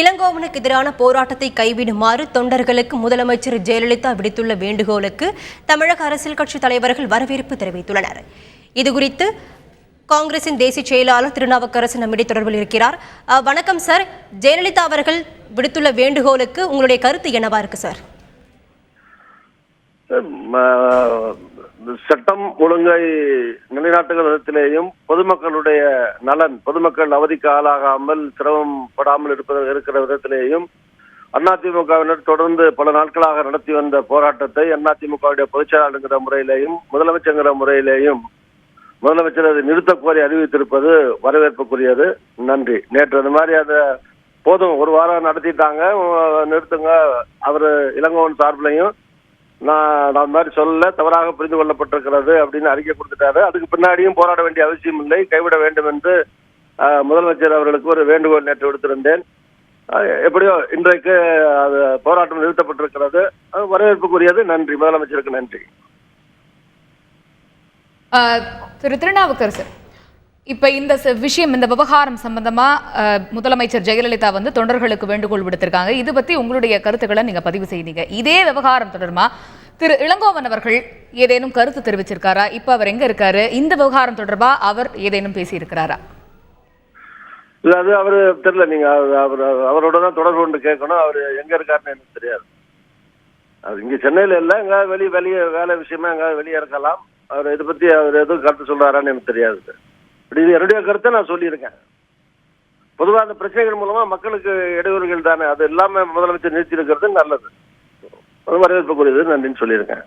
இளங்கோவனுக்கு எதிரான போராட்டத்தை கைவிடுமாறு தொண்டர்களுக்கு முதலமைச்சர் ஜெயலலிதா விடுத்துள்ள வேண்டுகோளுக்கு தமிழக அரசியல் கட்சித் தலைவர்கள் வரவேற்பு தெரிவித்துள்ளனர். இதுகுறித்து காங்கிரசின் தேசிய செயலாளர் திருநாவுக்கரசு நம்மிடையே தொடர்பில் இருக்கிறார். வணக்கம் சார். ஜெயலலிதா அவர்கள் விடுத்துள்ள வேண்டுகோளுக்கு உங்களுடைய கருத்து என்னவா இருக்கு சார்? சட்டம் ஒழுங்கை நிலைநாட்டுகிற விதத்திலேயும் பொதுமக்களுடைய நலன், பொதுமக்கள் அவதிக்கு ஆளாகாமல் சிரமப்படாமல் இருக்கிற விதத்திலேயும் அதிமுகவினர் தொடர்ந்து பல நாட்களாக நடத்தி வந்த போராட்டத்தை அதிமுகவுடைய பொதுச்செயலாளர்ங்கிற முறையிலேயும் முதலமைச்சர்ங்கிற முறையிலேயும் முதலமைச்சர் அதை நிறுத்த கோரி அறிவித்திருப்பது வரவேற்புக்குரியது. நன்றி. நேற்று அந்த மாதிரி அதை போதும், ஒரு வாரம் நடத்திட்டாங்க, நிறுத்துங்க. அவர் இளங்கோவன் சார்பிலையும் நான் மாதிரி சொல்ல தவறாக புரிந்து கொள்ளப்பட்டிருக்கிறது அப்படின்னு அறிக்கை கொடுத்துட்டாரு. அதுக்கு பின்னாடியும் போராட வேண்டிய அவசியம் இல்லை, கைவிட வேண்டும் என்று முதலமைச்சர் அவர்களுக்கு ஒரு வேண்டுகோள் நேற்று விடுத்திருந்தேன். எப்படியோ இன்றைக்கு அது போராட்டம் நிறுத்தப்பட்டிருக்கிறது, வரவேற்புக்குரியது. நன்றி, முதலமைச்சருக்கு நன்றி. திரு திருநாவுக்கரசு, இப்ப இந்த விஷயம், இந்த விவகாரம் சம்பந்தமா முதலமைச்சர் ஜெயலலிதா தொண்டர்களுக்கு வேண்டுகோள் விடுத்திருக்காங்க. இது பத்தி உங்களுடைய கருத்துக்களை நீங்க பதிவு செய்தீங்க. இதே விவகாரம் தொடர்பா திரு இளங்கோவன் அவர்கள் ஏதேனும் கருத்து தெரிவிச்சிருக்காரா? இப்ப அவர் எங்க இருக்காரு? இந்த விவகாரம் தொடர்பா அவர் ஏதேனும் பேசி இருக்கிறாரா? இல்ல, அது அவரு தெரியல. நீங்க அவரோட தான் தொடர்பு கொண்டு கேட்கணும். அவர் எங்க இருக்காருன்னு எனக்கு தெரியாது. அது இங்க சென்னையில இல்ல, எங்காவது வெளியே வேலை விஷயமா எங்காவது வெளியே இருக்கலாம். அவர் இதை பத்தி அவர் எதுவும் கருத்து சொல்றாரான்னு எனக்கு தெரியாது. இது என்னுடைய கருத்தை நான் சொல்லியிருக்கேன். பொதுவாக அந்த பிரச்சனைகள் மூலமா மக்களுக்கு இடையூறுகள் தானே, அது இல்லாம முதலமைச்சர் நிறுத்தி இருக்கிறது நல்லது, வரவேற்புக்குரியது. நன்றின்னு சொல்லியிருக்கேன்.